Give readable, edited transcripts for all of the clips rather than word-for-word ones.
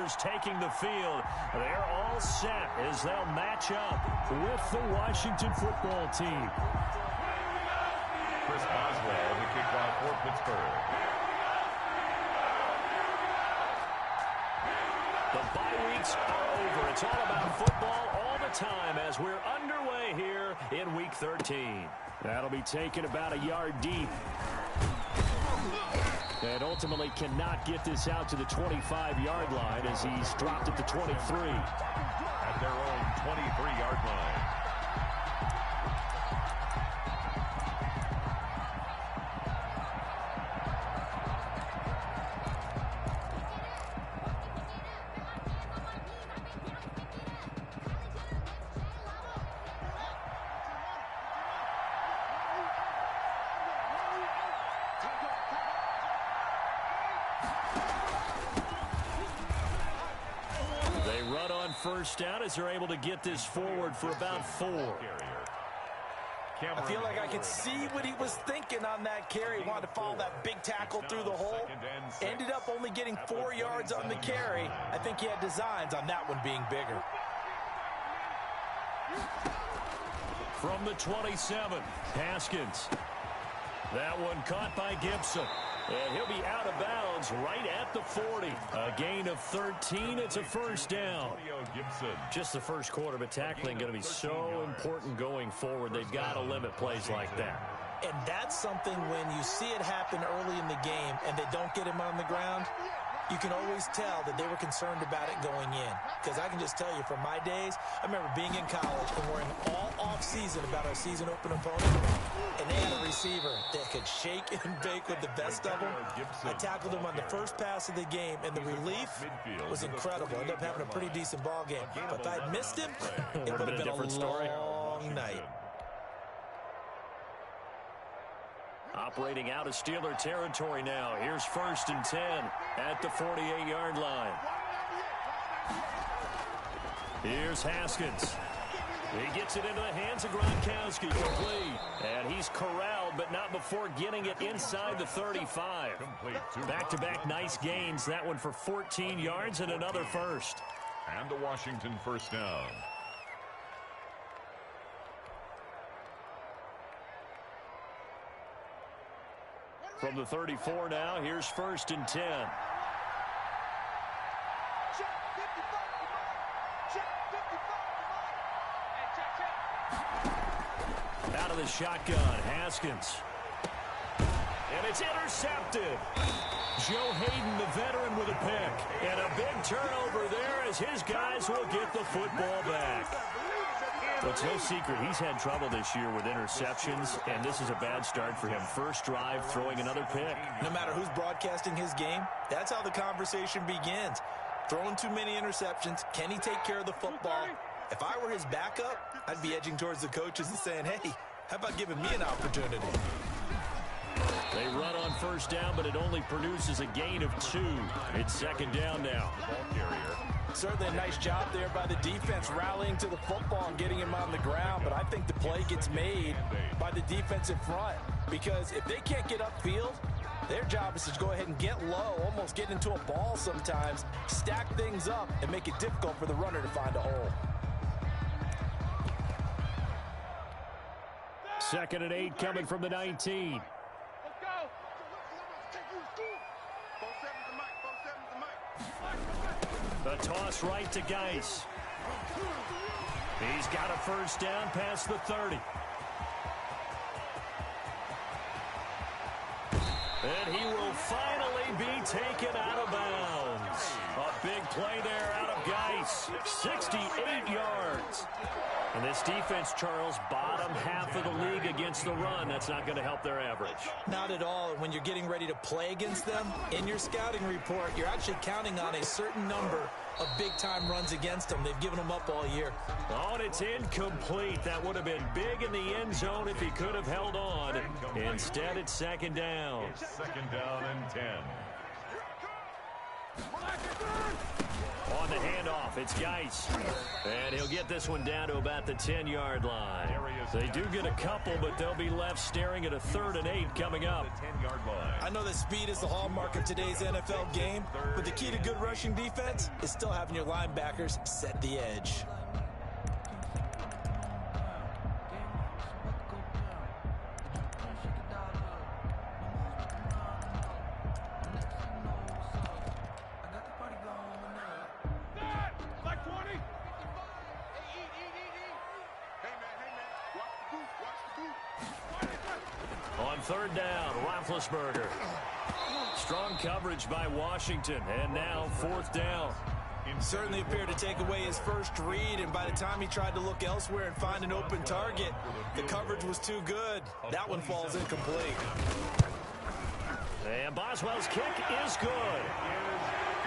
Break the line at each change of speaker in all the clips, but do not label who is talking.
receivers taking the field. They're all set as they'll match up with the Washington football team.
Chris Boswell, the kickoff for Pittsburgh.
The bye weeks are over. It's all about football all the time as we're underway here in Week 13. That'll be taken about a yard deep. And ultimately cannot get this out to the 25-yard line as he's dropped at the 23.
At their own 23-yard line.
First down as they're able to get this forward for about 4.
I feel like I could see what he was thinking on that carry. He wanted to follow that big tackle through the hole. Ended up only getting 4 yards on the carry. I think he had designs on that one being bigger.
From the 27, Haskins. That one caught by Gibson. And he'll be out of bounds right at the 40. A gain of 13. It's a first down. Just the first quarter, but tackling going to be so important going forward. They've got to limit plays like that.
And that's something when you see it happen early in the game and they don't get him on the ground, you can always tell that they were concerned about it going in. Because I can just tell you from my days, I remember being in college and worrying all off-season about our season-open opponent. And they had a receiver that could shake and bake with the best of them. I tackled him on the first pass of the game, and the relief was incredible. Ended up having a pretty decent ball game. But if I'd missed him, it would have been a long night.
Operating out of Steeler territory now. Here's 1st and 10 at the 48-yard line. Here's Haskins. He gets it into the hands of Gronkowski, complete. And he's corralled, but not before getting it inside the 35. Back-to-back nice gains. That one for 14 yards and another first.
And the Washington first down.
From the 34 now, here's 1st and 10. Out of the shotgun, Haskins. And it's intercepted. Joe Hayden, the veteran, with a pick. And a big turnover there as his guys will get the football back. Well, it's no secret he's had trouble this year with interceptions, and this is a bad start for him. First drive, throwing another pick.
No matter who's broadcasting his game, that's how the conversation begins. Throwing too many interceptions. Can he take care of the football? If I were his backup, I'd be edging towards the coaches and saying, hey, how about giving me an opportunity?
They run on first down, but it only produces a gain of 2. It's 2nd down now.
Certainly a nice job there by the defense rallying to the football and getting him on the ground, but I think the play gets made by the defensive front because if they can't get upfield, their job is to go ahead and get low, almost get into a ball sometimes, stack things up, and make it difficult for the runner to find a hole.
2nd and 8 coming from the 19. The toss right to Geis. He's got a first down past the 30. And he will finally be taken out of bounds. A big play there out of Geis. 68 yards. And this defense, Charles, bottom half of the league against the run. That's not going to help their average.
Not at all. And when you're getting ready to play against them, in your scouting report, you're actually counting on a certain number of big-time runs against them. They've given them up all year.
Oh, and it's incomplete. That would have been big in the end zone if he could have held on. Instead, it's 2nd down.
2nd down and 10.
On the handoff. It's Geis. And he'll get this one down to about the 10-yard line. They do get a couple, but they'll be left staring at a 3rd and 8 coming up.
I know that speed is the hallmark of today's NFL game, but the key to good rushing defense is still having your linebackers set the edge.
On 3rd down, Roethlisberger. Strong coverage by Washington, and now 4th down.
Certainly appeared to take away his first read, and by the time he tried to look elsewhere and find an open target, the coverage was too good. That one falls incomplete.
And Boswell's kick is good.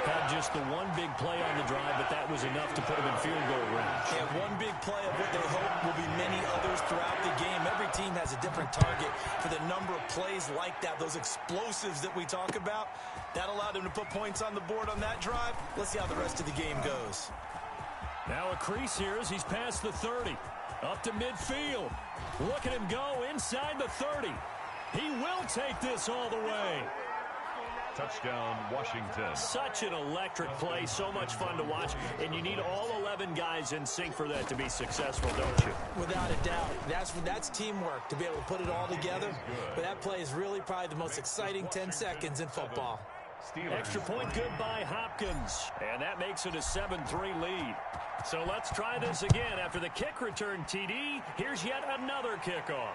Had just the one big play on the drive, but that was enough to put him in field goal range.
Yeah, one big play of what they hope will be many others throughout the game. Every team has a different target for the number of plays like that, those explosives that we talk about. That allowed him to put points on the board on that drive. Let's see how the rest of the game goes.
Now a crease here as he's past the 30. Up to midfield. Look at him go inside the 30. He will take this all the way.
Touchdown, Washington.
Such an electric play, so much fun to watch, and you need all 11 guys in sync for that to be successful, don't you?
Without a doubt. That's teamwork, to be able to put it all together. But that play is really probably the most exciting 10 seconds in football.
Extra point good by Hopkins, and that makes it a 7-3 lead. So let's try this again. After the kick return TD, here's yet another kickoff.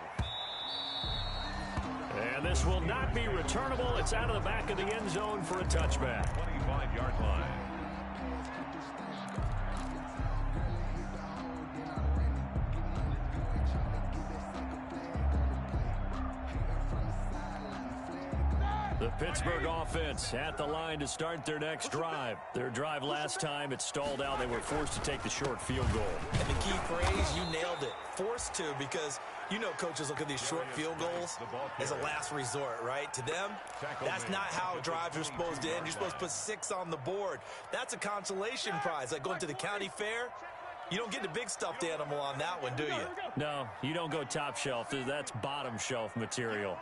And this will not be returnable. It's out of the back of the end zone for a touchback.
25-yard line.
The Pittsburgh offense at the line to start their next drive. Their drive last time, it stalled out. They were forced to take the short field goal.
And the key phrase, you nailed it. Forced to, because you know coaches look at these short field goals as a last resort, right? To them, that's not how drives are supposed to end. You're supposed to put 6 on the board. That's a consolation prize. Like going to the county fair, you don't get the big stuffed animal on that one, do you?
No, you don't go top shelf. That's bottom shelf material.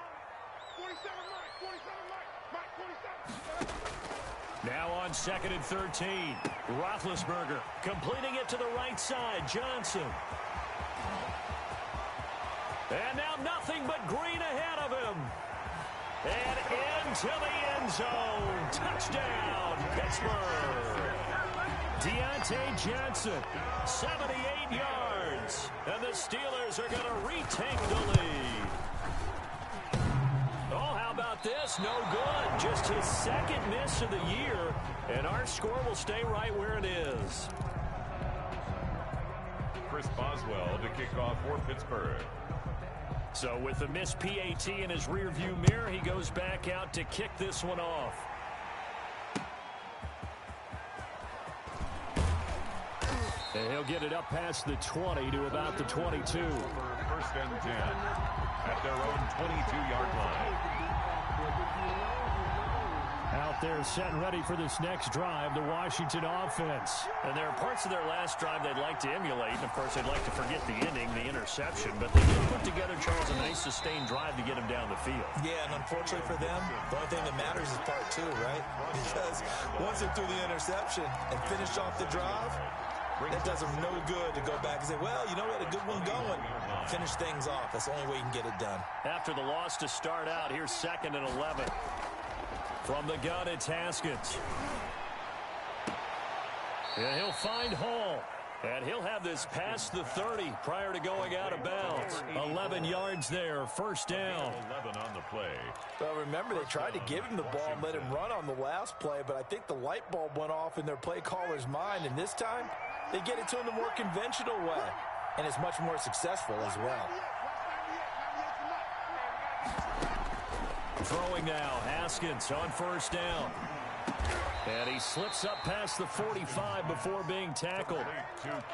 Now on 2nd and 13. Roethlisberger completing it to the right side. Johnson. And now nothing but green ahead of him. And into the end zone. Touchdown, Pittsburgh. Deontay Johnson, 78 yards. And the Steelers are going to retake the lead. Oh, how about this? No good. Just his 2nd miss of the year. And our score will stay right where it is.
Chris Boswell to kick off for Pittsburgh.
So with the missed PAT in his rearview mirror, he goes back out to kick this one off. And he'll get it up past the 20 to about the 22.
1st and 10 at their own 22-yard line.
Out there set and ready for this next drive, the Washington offense. And there are parts of their last drive they'd like to emulate. And, of course, they'd like to forget the ending, the interception. But they did put together, Charles, a nice sustained drive to get him down the field.
Yeah, and unfortunately for them, the only thing that matters is part 2, right? Because once they threw the interception and finished off the drive, that does them no good to go back and say, well, you know, we had a good one going. Finish things off. That's the only way you can get it done.
After the loss to start out, here's 2nd and 11. From the gun, it's Haskins. Yeah, he'll find Hall. And he'll have this past the 30 prior to going out of bounds. 11 yards there, 1st down.
11 on the play.
Well, remember, they tried to give him the ball and let him run on the last play, but I think the light bulb went off in their play caller's mind, and this time they get it to him the more conventional way, and it's much more successful as well.
Throwing now, Haskins on 1st down. And he slips up past the 45 before being tackled.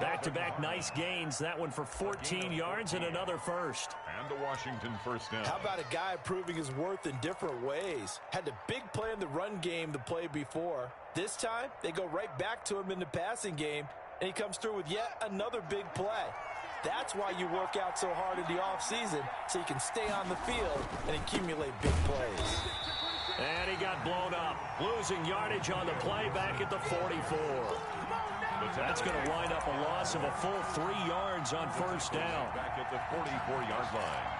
Back-to-back nice gains. That one for 14 yards and another first.
And the Washington first down.
How about a guy proving his worth in different ways? Had a big play in the run game the play before. This time, they go right back to him in the passing game, and he comes through with yet another big play. That's why you work out so hard in the offseason, so you can stay on the field and accumulate big plays.
And he got blown up, losing yardage on the play back at the 44. That's going to wind up a loss of a full 3 yards on first down.
Back at the 44-yard line.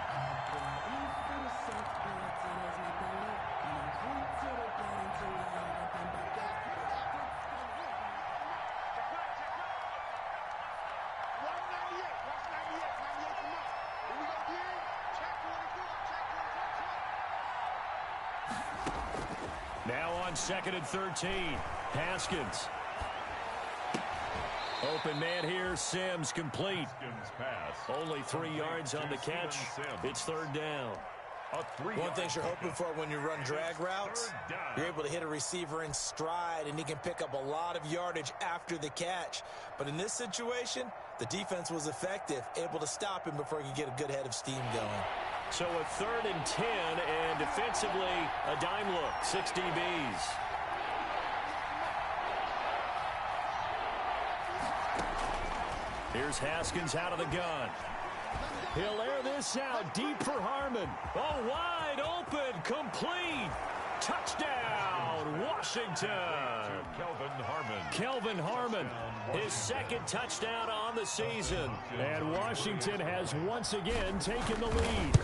Now on 2nd and 13, Haskins. Open man here, Sims complete. Only 3 yards on the catch. It's 3rd down.
One thing you're hoping for when you run drag routes, you're able to hit a receiver in stride, and he can pick up a lot of yardage after the catch. But in this situation, the defense was effective, able to stop him before he could get a good head of steam going.
So a 3rd and 10, and defensively, a dime look, 6 DBs. Here's Haskins out of the gun. He'll air this out deep for Harmon. Oh, wide open, complete. Touchdown, Washington. Kelvin Harmon, his 2nd touchdown on the season. And Washington has once again taken the lead.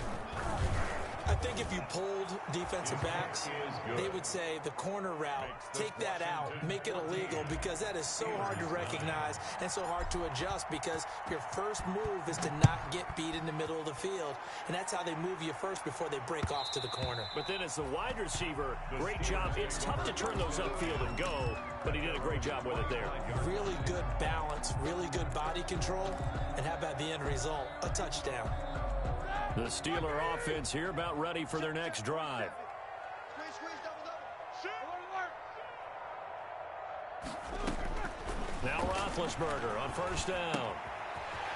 I think if you polled defensive backs, they would say the corner route, take that out, make it illegal, because that is so hard to recognize and so hard to adjust, because your first move is to not get beat in the middle of the field, and that's how they move you first before they break off to the corner.
But then as the wide receiver, great job. It's tough to turn those upfield and go, but he did a great job with it there.
Really good balance, really good body control, and how about the end result? A touchdown.
The Steeler offense here about ready for their next drive. Now Roethlisberger on first down.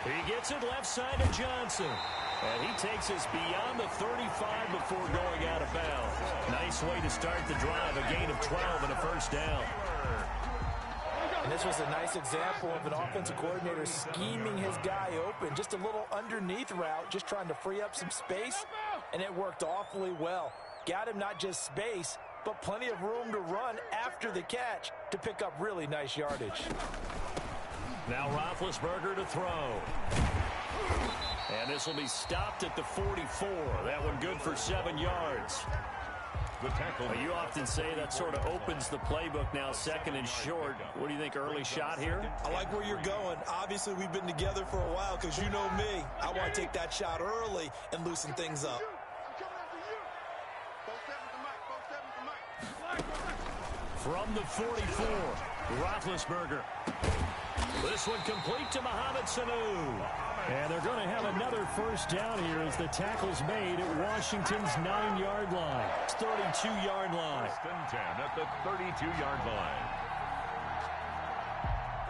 He gets it left side to Johnson. And he takes us beyond the 35 before going out of bounds. Nice way to start the drive. A gain of 12 and a first down.
And this was a nice example of an offensive coordinator scheming his guy open. Just a little underneath route, just trying to free up some space, and it worked awfully well. Got him not just space, but plenty of room to run after the catch to pick up really nice yardage.
Now Roethlisberger to throw. And this will be stopped at the 44. That one good for 7 yards.
The tackle.
You often say that sort of opens the playbook now, 2nd and short. What do you think, early shot here?
I like where you're going. Obviously, we've been together for a while, because you know me. I want to take that shot early and loosen things up.
From the 44, Roethlisberger. This one complete to Mohamed Sanu. And they're going to have another first down here as the tackle's made at Washington's 9-yard line. 32-yard line.
10 at the 32-yard line.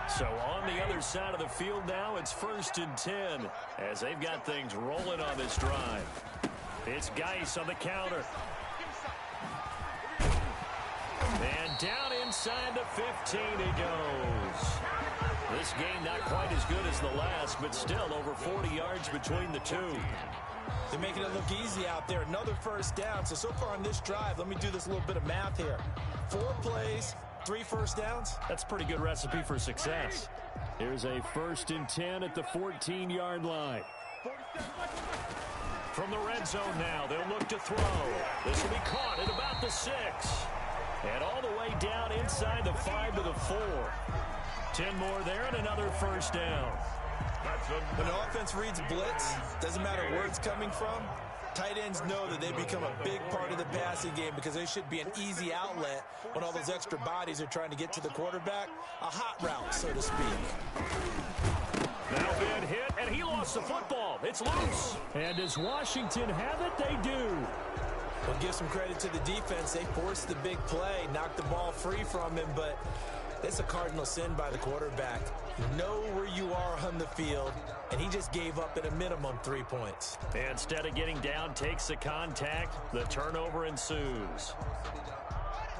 So on the other side of the field now, it's 1st and 10 as they've got things rolling on this drive. It's Geis on the counter. And down inside the 15 he goes. This game not quite as good as the last, but still over 40 yards between the two.
They're making it look easy out there. Another first down. So far on this drive, let me do this little bit of math here. 4 plays, 3 first downs.
That's a pretty good recipe for success. Here's a 1st and 10 at the 14-yard line. From the red zone now, they'll look to throw. This will be caught at about the 6. And all the way down inside the 5 to the 4. 10 more there and another first down.
When the offense reads blitz, doesn't matter where it's coming from, tight ends know that they become a big part of the passing game, because they should be an easy outlet when all those extra bodies are trying to get to the quarterback. A hot route, so to speak.
Now been hit, and he lost the football. It's loose. And does Washington have it? They do.
Well, give some credit to the defense. They forced the big play, knocked the ball free from him, but it's a cardinal sin by the quarterback. You know where you are on the field, and he just gave up at a minimum 3 points.
Instead of getting down, takes the contact. The turnover ensues.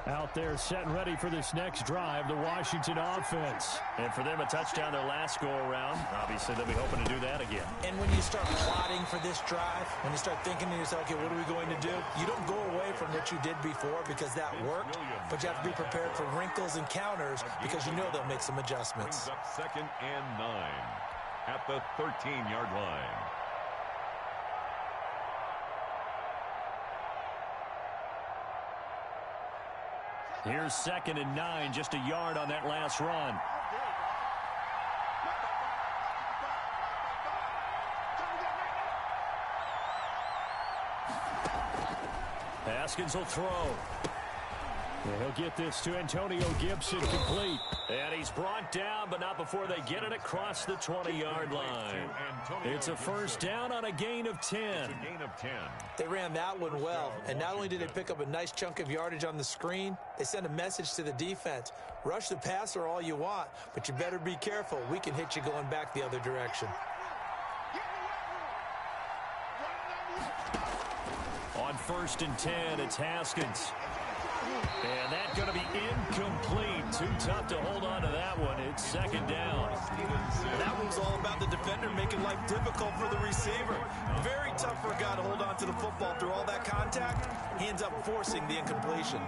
Out there set and ready for this next drive, the Washington offense. And for them, a touchdown their last go-around. Obviously, they'll be hoping to do that again.
And when you start plotting for this drive, when you start thinking to yourself, okay, what are we going to do? You don't go away from what you did before because that worked, but you have to be prepared for wrinkles and counters because you know they'll make some adjustments.
Brings up 2nd and 9 at the 13-yard line.
Here's 2nd and 9, just a yard on that last run. Haskins will throw. And he'll get this to Antonio Gibson, complete. And he's brought down, but not before they get it across the 20-yard line. It's a first down on a gain of 10.
They ran that one well, and not only did they pick up a nice chunk of yardage on the screen, they sent a message to the defense. Rush the passer all you want, but you better be careful. We can hit you going back the other direction.
On 1st and 10, it's Haskins. And that's going to be incomplete. Too tough to hold on to that one. It's 2nd down.
That one's all about the defender making life difficult for the receiver. Very tough for a guy to hold on to the football through all that contact. He ends up forcing the incompletion.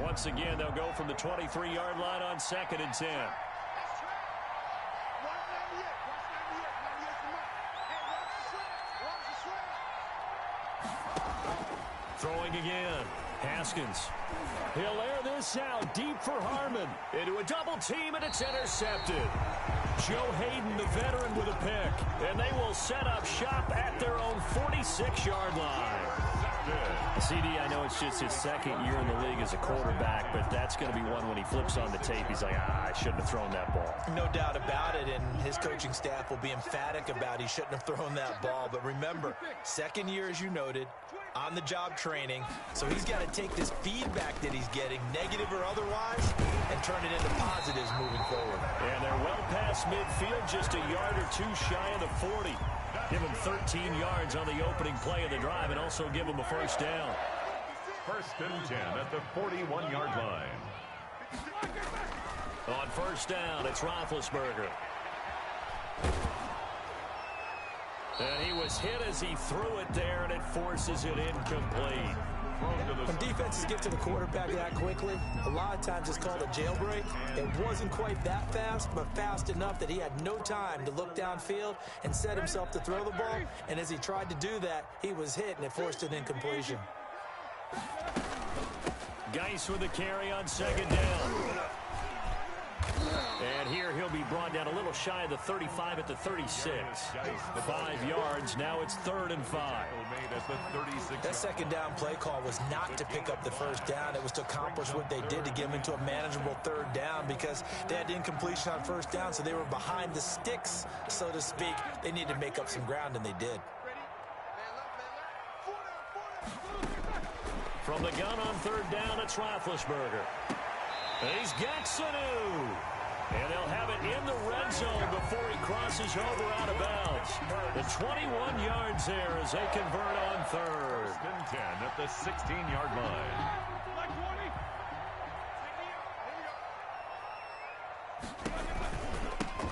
Once again, they'll go from the 23-yard line on 2nd and 10. Throwing again. Haskins. He'll air this out deep for Harmon. Into a double team, and it's intercepted. Joe Hayden, the veteran, with a pick. And they will set up shop at their own 46-yard line. CD, I know it's just his 2nd year in the league as a quarterback, but that's going to be one when he flips on the tape. He's like, I shouldn't have thrown that ball.
No doubt about it, and his coaching staff will be emphatic about he shouldn't have thrown that ball. But remember, 2nd year, as you noted, on-the-job training, so he's got to take this feedback that he's getting, negative or otherwise, and turn it into positives moving forward.
And they're well past midfield, just a yard or two shy of the 40. Give him 13 yards on the opening play of the drive and also give him a first down.
1st and 10 at the 41-yard line.
On 1st down, it's Roethlisberger. And he was hit as he threw it there, and it forces it incomplete.
When defenses get to the quarterback that quickly, a lot of times it's called a jailbreak. It wasn't quite that fast, but fast enough that he had no time to look downfield and set himself to throw the ball. And as he tried to do that, he was hit, and it forced an incompletion.
Geis with the carry on 2nd down. And here he'll be brought down a little shy of the 35 at the 36. 5 yards. Now it's 3rd and 5.
That 2nd down play call was not to pick up the first down. It was to accomplish what they did to get him into a manageable 3rd down because they had incompletion on 1st down, so they were behind the sticks, so to speak. They needed to make up some ground, and they did.
From the gun on 3rd down, it's Roethlisberger. He's got Sanu. And they'll have it in the red zone before he crosses over out of bounds. The 21 yards there as they convert on 3rd.
1st and 10 at the 16-yard line.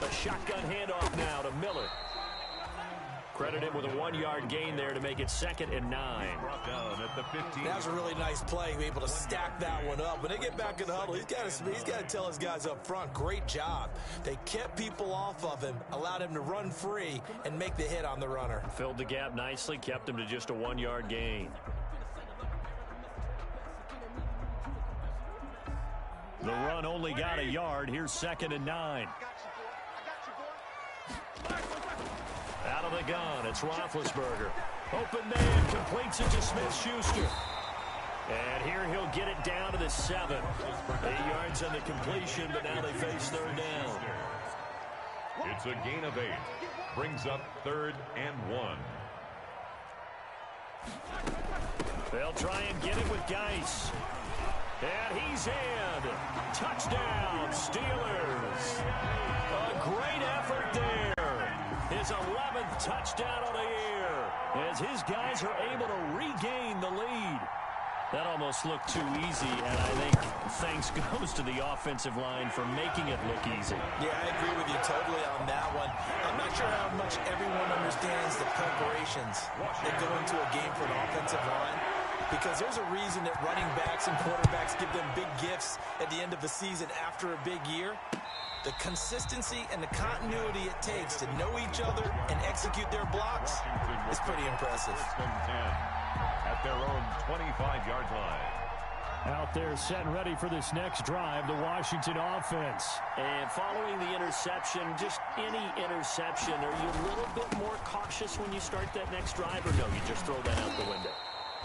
A shotgun handoff now to Miller. Credit him with a 1-yard gain there to make it 2nd and 9.
That was a really nice play, able to stack that one up. When they get back in the huddle, he's got to tell his guys up front, great job. They kept people off of him, allowed him to run free, and make the hit on the runner.
Filled the gap nicely, kept him to just a 1-yard gain. The run only got a yard. Here's 2nd and 9. Out of the gun, it's Roethlisberger. Open man, completes it to Smith-Schuster. And here he'll get it down to the 7. 8 yards on the completion, but now they face third down.
It's a gain of 8. Brings up 3rd and 1.
They'll try and get it with Geis. And he's in. Touchdown, Steelers. A great effort there. His 11th touchdown of the year as his guys are able to regain the lead. That almost looked too easy, and I think thanks goes to the offensive line for making it look easy. Yeah, I agree with you totally on that one. I'm not sure how much everyone understands the preparations that go into a game for an offensive line, because there's a reason that running backs and quarterbacks give them big gifts at the end of the season after a big year. The consistency and the continuity it takes to know each other and execute their blocks is pretty impressive.
At their own 25-yard line.
Out there set and ready for this next drive, the Washington offense. And following the interception, just any interception, are you a little bit more cautious when you start that next drive, or no, you just throw that out the window?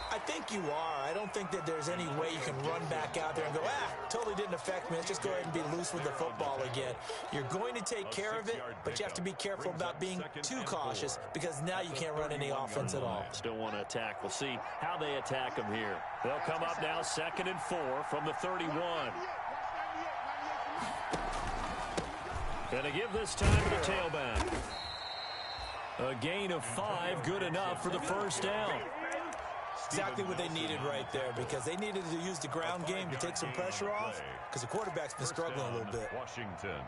I think you are. I don't think that there's any way you can run back out there and go, totally didn't affect me. Let's just go ahead and be loose with the football again. You're going to take care of it, but you have to be careful about being too cautious, because now you can't run any offense at all. Still want to attack. We'll see how they attack them here. They'll come up now 2nd and 4 from the 31. Gonna give this time to the tailback. A gain of 5, good enough for the first down. Exactly what they needed right there, because they needed to use the ground game to take some pressure off, because the quarterback's been struggling a little bit.
Washington.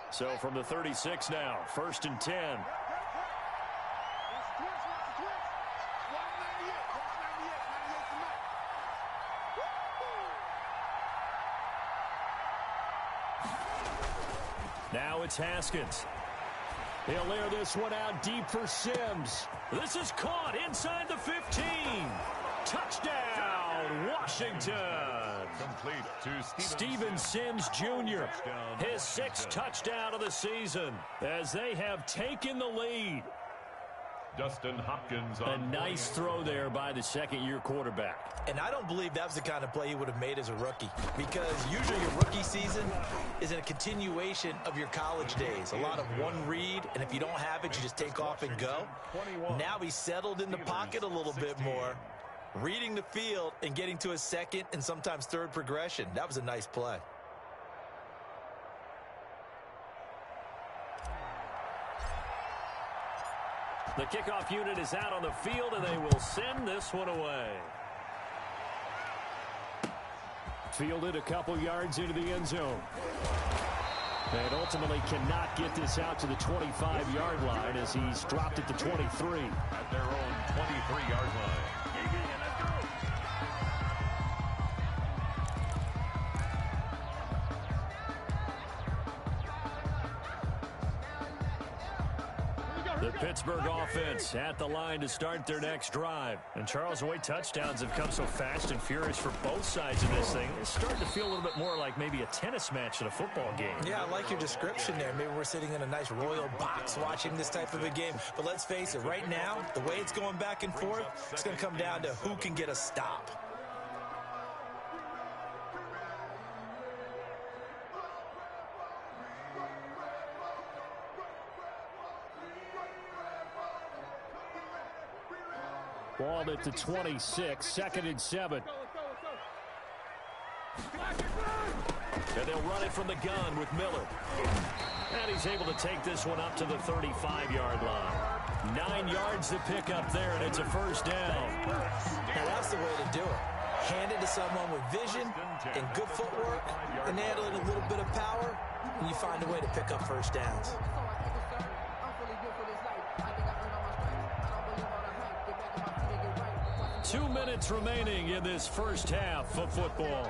So from the 36 now, 1st and 10. Now it's Haskins. He'll layer this one out deep for Sims. This is caught inside the 15. Touchdown, Washington.
Complete to
Steven Sims Jr. His 6th touchdown of the season as they have taken the lead.
Dustin Hopkins on
a nice throw there by the 2nd-year quarterback. And I don't believe that was the kind of play he would have made as a rookie, because usually your rookie season is in a continuation of your college days. A lot of one read, and if you don't have it, you just take off and go. Now he's settled in the pocket a little bit more, reading the field and getting to his 2nd and sometimes 3rd progression. That was a nice play. The kickoff unit is out on the field, and they will send this one away. Fielded a couple yards into the end zone. And ultimately cannot get this out to the 25-yard line as he's dropped it to 23.
At their own 23-yard line.
The Pittsburgh offense at the line to start their next drive. And Charles, the way touchdowns have come so fast and furious for both sides of this thing, it's starting to feel a little bit more like maybe a tennis match than a football game. Yeah, I like your description there. Maybe we're sitting in a nice royal box watching this type of a game. But let's face it, right now, the way it's going back and forth, it's going to come down to who can get a stop. Ball at the 26, 2nd and 7. And they'll run it from the gun with Miller. And he's able to take this one up to the 35-yard line. 9 yards to pick up there, and it's a first down. Now that's the way to do it. Hand it to someone with vision and good footwork, and add a little bit of power, and you find a way to pick up first downs. 2 minutes remaining in this first half of football.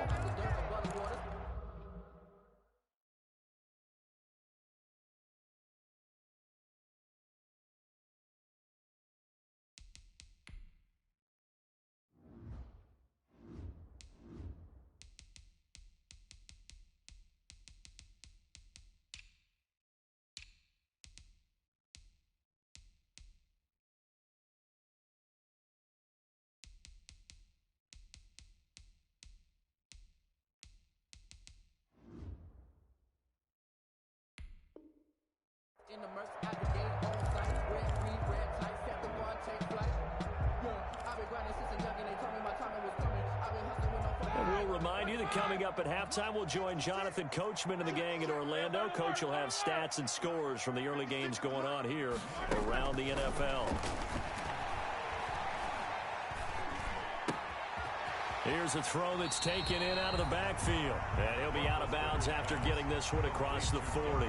And we'll remind you that coming up at halftime, we'll join Jonathan Coachman and the gang in Orlando. Coach will have stats and scores from the early games going on here around the NFL. Here's a throw that's taken in out of the backfield. And he'll be out of bounds after getting this one across the 40.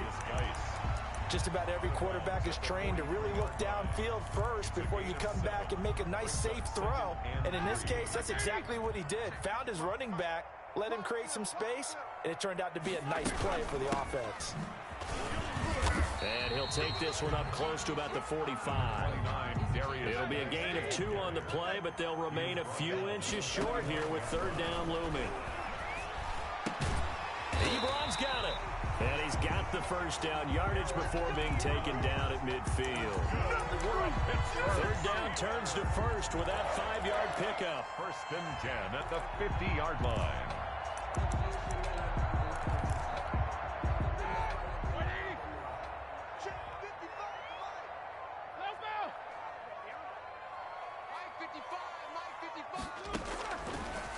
Just about every quarterback is trained to really look downfield first before you come back and make a nice, safe throw. And in this case, that's exactly what he did. Found his running back, let him create some space, and it turned out to be a nice play for the offense.
And he'll take this one up close to about the 45. It'll be a gain of 2 on the play, but they'll remain a few inches short here with third down looming. Ebron's got it. And he's got the first down yardage before being taken down at midfield. Third down turns to first with that 5-yard pickup.
First and 10 at the 50-yard line.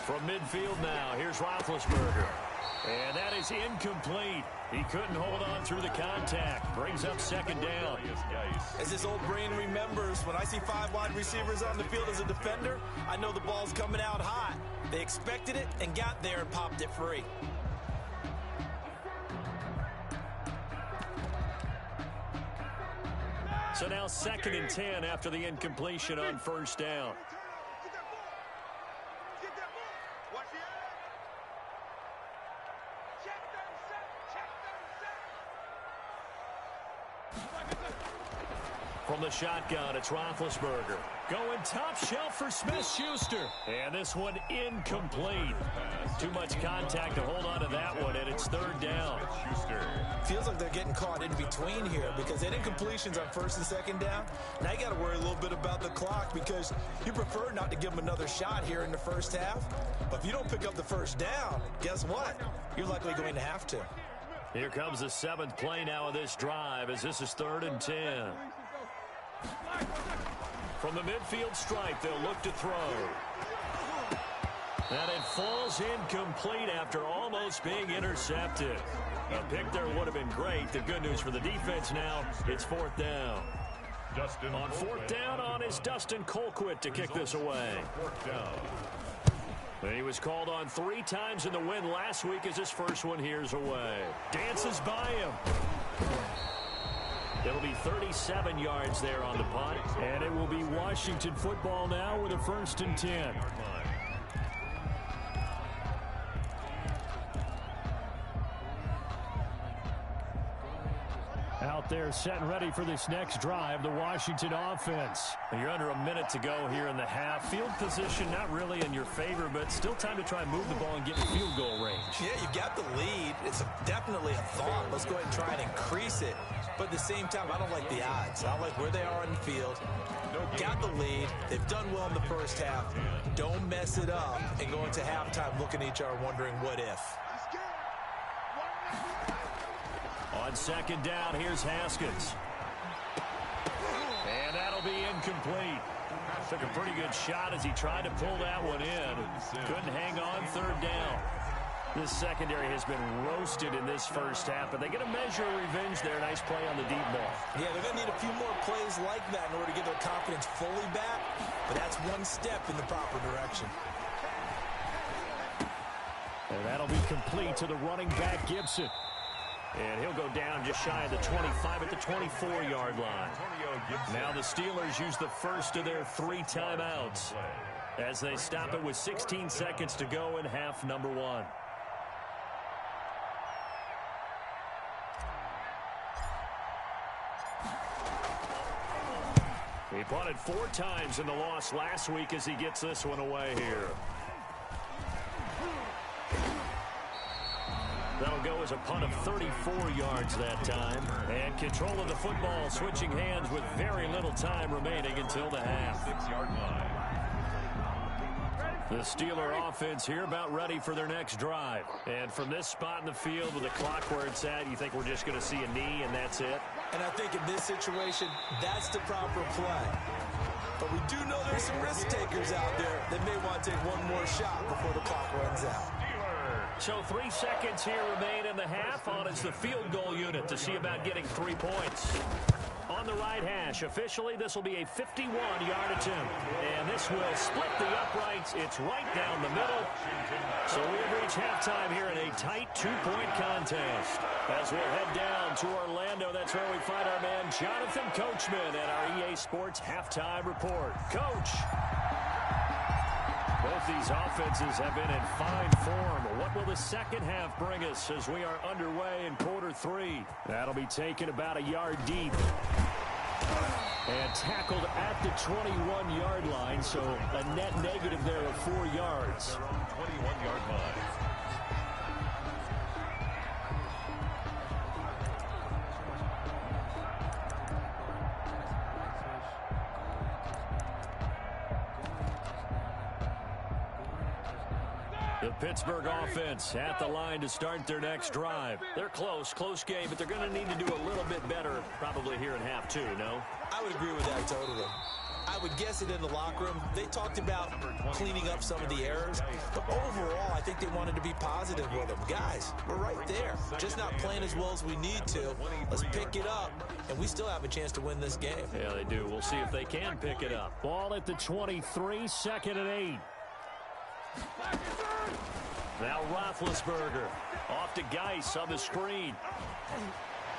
From midfield now, here's Roethlisberger. And that is incomplete. He couldn't hold on through the contact. Brings up second down.
As this old brain remembers, when I see 5 wide receivers on the field as a defender, I know the ball's coming out hot. They expected it and got there and popped it free.
So now second and 10 after the incompletion on first down. From the shotgun, it's Roethlisberger. Going top shelf for Smith-Schuster. And this one incomplete. Too much contact to hold on to that one, and it's third down.
Feels like they're getting caught in between here because they had incompletions on first and second down. Now you got to worry a little bit about the clock because you prefer not to give them another shot here in the first half. But if you don't pick up the first down, guess what? You're likely going to have to.
Here comes the 7th play now of this drive as this is third and 10. From the midfield stripe, they'll look to throw. And it falls incomplete after almost being intercepted. A pick there would have been great. The good news for the defense now, it's fourth down. On fourth down on is Dustin Colquitt to kick this away. He was called on 3 times in the win last week as his first one here's away. Dances by him. It'll be 37 yards there on the punt. And it will be Washington football now with a first and 10. Out there set and ready for this next drive, the Washington offense. You're under a minute to go here in the half. Field position not really in your favor, but still time to try and move the ball and get in field goal range.
Yeah, you got the lead. It's definitely a thought. Let's go ahead and try and increase it. But at the same time, I don't like the odds. I don't like where they are on the field. Got the lead. They've done well in the first half. Don't mess it up and go into halftime looking at each other wondering what if.
On second down, here's Haskins. And that'll be incomplete. Took a pretty good shot as he tried to pull that one in. Couldn't hang on third down. This secondary has been roasted in this first half, but they get a measure of revenge there. Nice play on the deep ball.
Yeah, they're going to need a few more plays like that in order to get their confidence fully back, but that's one step in the proper direction.
And that'll be complete to the running back, Gibson. And he'll go down just shy of the 25 at the 24-yard line. Now the Steelers use the first of their 3 timeouts as they stop it with 16 seconds to go in half number 1. He punted 4 times in the loss last week as he gets this one away here. That'll go as a punt of 34 yards that time. And control of the football switching hands with very little time remaining until the half.
6-yard line.
The Steeler offense here about ready for their next drive. And from this spot in the field with the clock where it's at, you think we're just going to see a knee and that's it?
And I think in this situation, that's the proper play. But we do know there's some risk takers out there that may want to take one more shot before the clock runs out.
So 3 seconds here remain in the half. On is the field goal unit to see about getting 3 points. On the right hash, officially, this will be a 51-yard attempt. And this will split the uprights. It's right down the middle. So we've reached halftime here in a tight 2-point contest. As we'll head down to Orlando, that's where we find our man Jonathan Coachman at our EA Sports Halftime Report. Coach. Both these offenses have been in fine form. What will the second half bring us as we are underway in quarter 3? That'll be taken about a yard deep. And tackled at the 21-yard line, so a net negative there of 4 yards.
21-yard line.
The Pittsburgh offense at the line to start their next drive. They're close game, but they're going to need to do a little bit better probably here in half 2, no?
I would agree with that totally. I would guess it in the locker room. They talked about cleaning up some of the errors, but overall, I think they wanted to be positive with them. Guys, we're right there. Just not playing as well as we need to. Let's pick it up, and we still have a chance to win this game.
Yeah, they do. We'll see if they can pick it up. Ball at the 23, 2nd and 8. Now Roethlisberger off to Geis on the screen.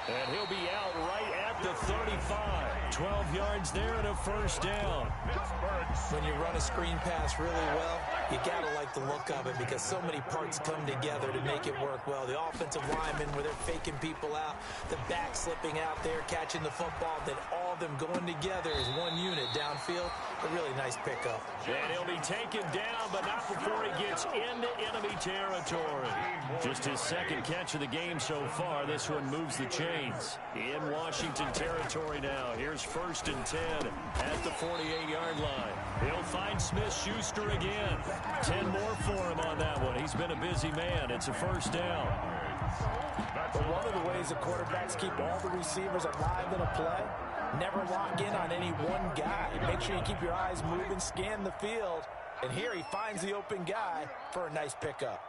And he'll be out right at the 35. 12 yards there and a first down.
When you run a screen pass really well, you got to like the look of it because so many parts come together to make it work well. The offensive linemen where they're faking people out, the back slipping out there, catching the football, then all of them going together as one unit downfield. A really nice pickup.
And he'll be taken down, but not before he gets into enemy territory. Just his second catch of the game so far. This one moves the chains. In Washington territory now. Here's 1st and 10 at the 48-yard line. He'll find Smith-Schuster again. 10 more for him on that one. He's been a busy man. It's a first down.
But one of the ways the quarterbacks keep all the receivers alive in a play, never lock in on any one guy. Make sure you keep your eyes moving, scan the field. And here he finds the open guy for a nice pickup.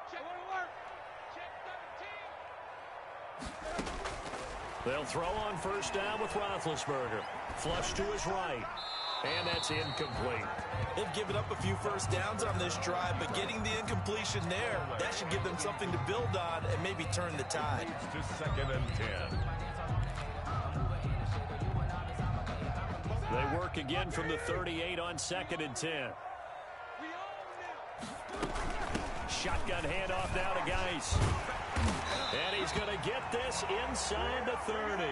They'll throw on first down with Roethlisberger. Flush to his right. And that's incomplete.
They've given up a few first downs on this drive, but getting the incompletion there, that should give them something to build on and maybe turn the tide.
To 2nd and 10.
They work again from the 38 on 2nd and 10. Shotgun handoff now to Geis. And he's going to get this inside the 30.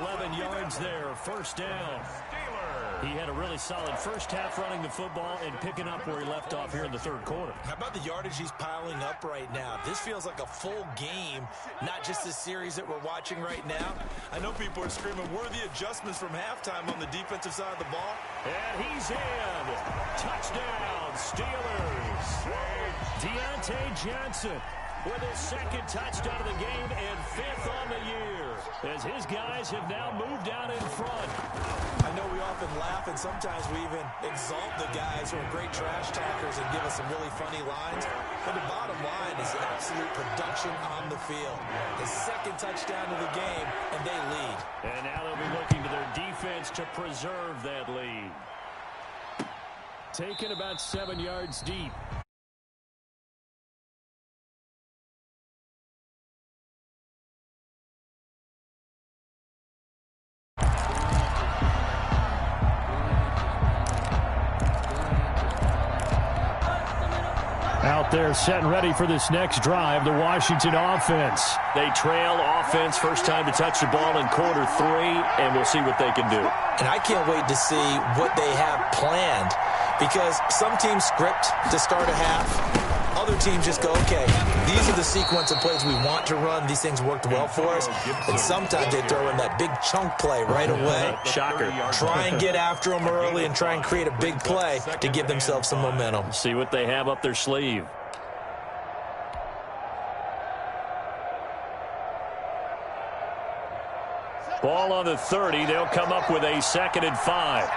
11 yards there, first down. He had a really solid first half running the football and picking up where he left off here in the 3rd quarter.
How about the yardage he's piling up right now? This feels like a full game, not just a series that we're watching right now. I know people are screaming, worthy adjustments from halftime on the defensive side of the ball.
And he's in. Touchdown, Steelers. Deontay Johnson with his 2nd touchdown of the game and 5th on the year, as his guys have now moved out in front.
I know we often laugh, and sometimes we even exalt the guys who are great trash talkers and give us some really funny lines. But the bottom line is absolute production on the field. His 2nd touchdown of the game, and they lead.
And now they'll be looking to their defense to preserve that lead. Taken about 7 yards deep. Out there set and ready for this next drive, the Washington offense. They trail offense, first time to touch the ball in quarter 3, and we'll see what they can do.
And I can't wait to see what they have planned, because some teams script to start a half, Other teams just go, okay, these are the sequence of plays we want to run. These things worked well for us. And sometimes they throw in that big chunk play right away.
Shocker.
Try and get after them early and try and create a big play to give themselves some momentum.
See what they have up their sleeve. Ball on the 30. They'll come up with a 2nd and 5.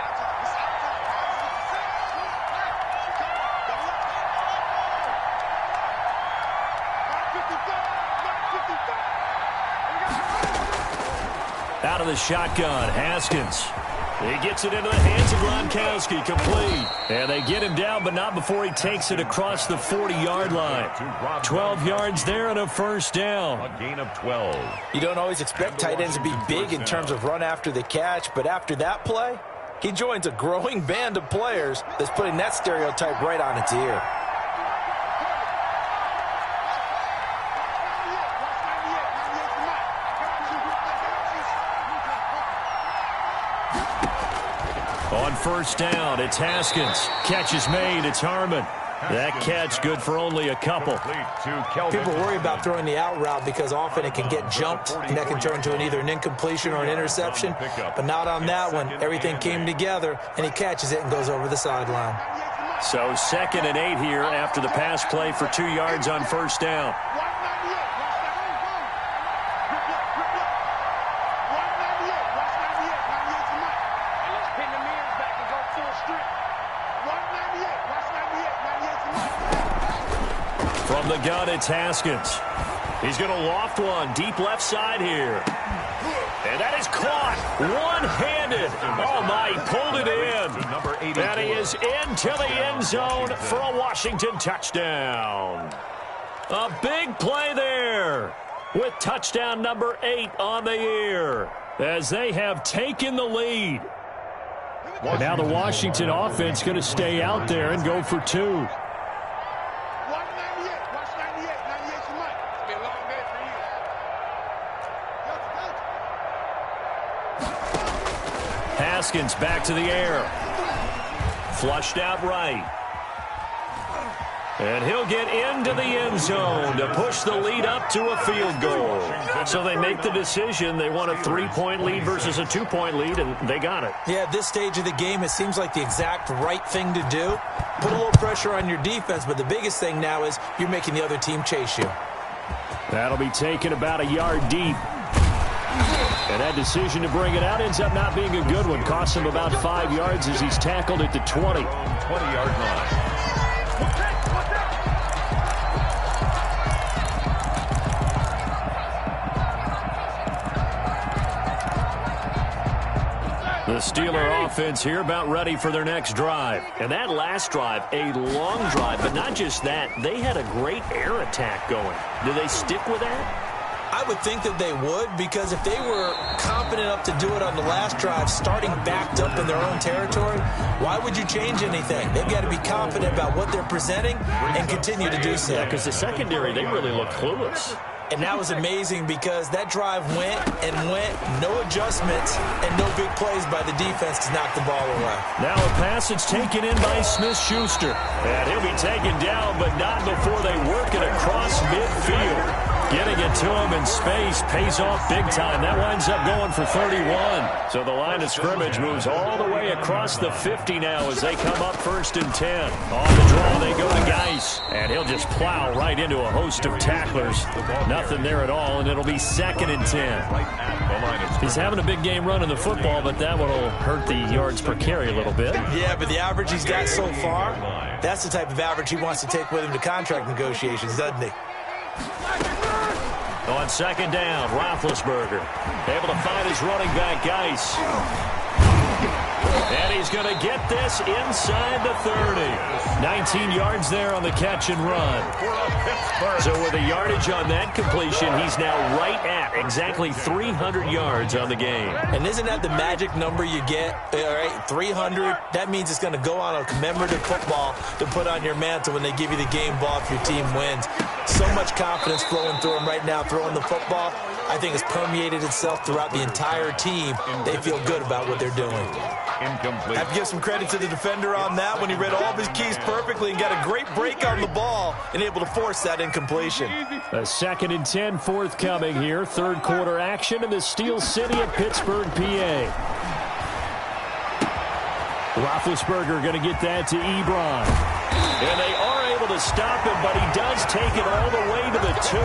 Out of the shotgun, Haskins. He gets it into the hands of Gronkowski, complete. And they get him down, but not before he takes it across the 40-yard line. 12 yards there and a first down.
A gain of 12.
You don't always expect tight ends to be big in terms of run after the catch, but after that play, he joins a growing band of players that's putting that stereotype right on its ear.
On first down, it's Haskins. Catch is made. It's Harmon. That catch good for only a couple.
People worry about throwing the out route because often it can get jumped, and that can turn into either an incompletion or an interception. But not on that one. Everything came together, and he catches it and goes over the sideline.
So 2nd and 8 here after the pass play for 2 yards on first down. From the gun, it's Haskins. He's going to loft one deep left side here. And that is caught one-handed. Oh, my, he pulled it in. And he is into the end zone for a Washington touchdown. A big play there with touchdown number 8 on the year as they have taken the lead. Now the Washington offense going to stay out there and go for 2. Haskins back to the air. Flushed out right. And he'll get into the end zone to push the lead up to a field goal. So they make the decision. They want a 3-point lead versus a 2-point lead, and they got it.
Yeah, at this stage of the game, it seems like the exact right thing to do. Put a little pressure on your defense, but the biggest thing now is you're making the other team chase you.
That'll be taken about a yard deep. And that decision to bring it out ends up not being a good one. Costs him about 5 yards as he's tackled at the 20.
20-yard line.
The Steeler offense here about ready for their next drive. And that last drive, a long drive, but not just that. They had a great air attack going. Do they stick with that?
I would think that they would, because if they were confident enough to do it on the last drive, starting backed up in their own territory, why would you change anything? They've got to be confident about what they're presenting and continue to do so.
Yeah, because the secondary, they really look clueless.
And that was amazing because that drive went and went, no adjustments, and no big plays by the defense to knock the ball away.
Now a pass that's taken in by Smith-Schuster. And he'll be taken down, but not before they work it across midfield. Getting it to him in space pays off big time. That winds up going for 31. So the line of scrimmage moves all the way across the 50 now as they come up 1st and 10. On the draw, they go to Geis. And he'll just plow right into a host of tacklers. Nothing there at all, and it'll be 2nd and 10. He's having a big game running the football, but that one will hurt the yards per carry a little bit.
Yeah, but the average he's got so far, that's the type of average he wants to take with him to contract negotiations, doesn't he?
On 2nd down, Roethlisberger able to find his running back, Geis. And he's going to get this inside the 30. 19 yards there on the catch and run. So with the yardage on that completion, he's now right at exactly 300 yards on the game.
And isn't that the magic number you get? All right, 300. That means it's going to go on a commemorative football to put on your mantle when they give you the game ball if your team wins. So much confidence flowing through him right now, throwing the football. I think it's permeated itself throughout the entire team. They feel good about what they're doing.
Incomplete.
I have to give some credit to the defender on that when he read all of his keys perfectly and got a great break on the ball and able to force that incompletion.
A 2nd and 10 forthcoming here. Third quarter action in the Steel City of Pittsburgh, PA. Roethlisberger going to get that to Ebron. And they are able to stop him, but he does take it all the way to the 2.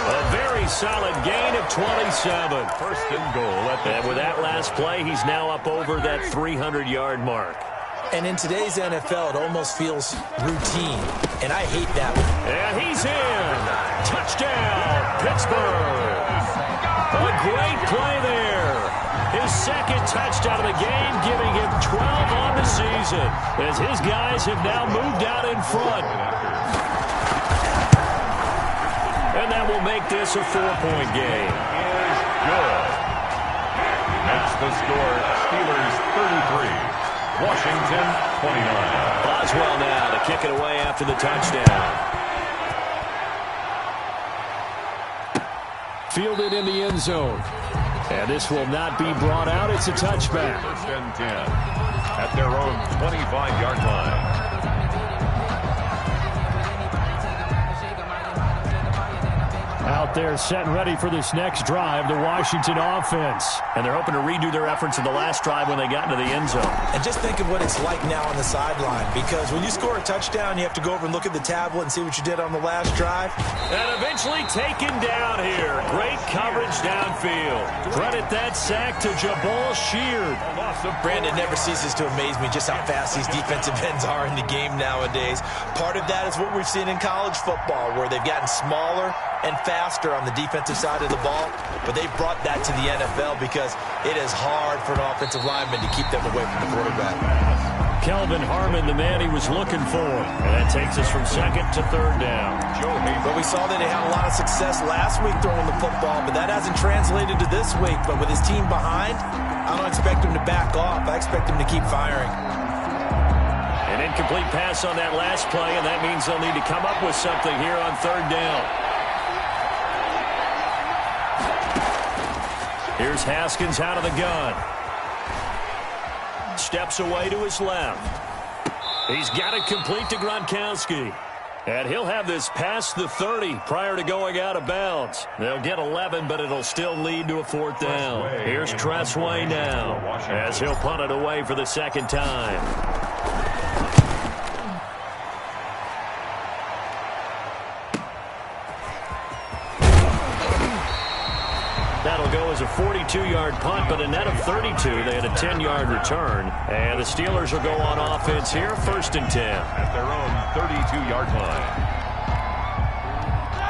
A very solid gain of 27.
First and goal.
And with that last play, he's now up over that 300-yard mark.
And in today's NFL, it almost feels routine, and I hate that one.
And he's in. Touchdown, Pittsburgh. A great play there. His second touchdown of the game, giving him 12 on the season, as his guys have now moved out in front. And that will make this a 4-point game.
Is good. Makes the score Steelers 33. Washington 29.
Boswell now to kick it away after the touchdown. Fielded in the end zone. And this will not be brought out. It's a touchback.
First and 10 at their own 25-yard line.
Out there set and ready for this next drive, the Washington offense. And they're hoping to redo their efforts in the last drive when they got into the end zone.
And just think of what it's like now on the sideline, because when you score a touchdown, you have to go over and look at the tablet and see what you did on the last drive.
And eventually taken down here. Great coverage downfield. Credit that sack to Jabal Sheard.
Brandon, never ceases to amaze me just how fast these defensive ends are in the game nowadays. Part of that is what we've seen in college football, where they've gotten smaller and faster on the defensive side of the ball, but they've brought that to the NFL because it is hard for an offensive lineman to keep them away from the quarterback.
Kelvin Harmon, the man he was looking for. And that takes us from 2nd to 3rd down.
But we saw that they had a lot of success last week throwing the football, but that hasn't translated to this week. But with his team behind, I don't expect him to back off. I expect him to keep firing.
An incomplete pass on that last play, and that means they'll need to come up with something here on 3rd down. Here's Haskins out of the gun. Steps away to his left. He's got it complete to Gronkowski. And he'll have this past the 30 prior to going out of bounds. They'll get 11, but it'll still lead to a 4th down. Here's Tressway now as he'll punt it away for the 2nd time. That'll go as a 42-yard punt, but a net of 32. They had a 10-yard return. And the Steelers will go on offense here, 1st and 10.
At their own 32-yard line.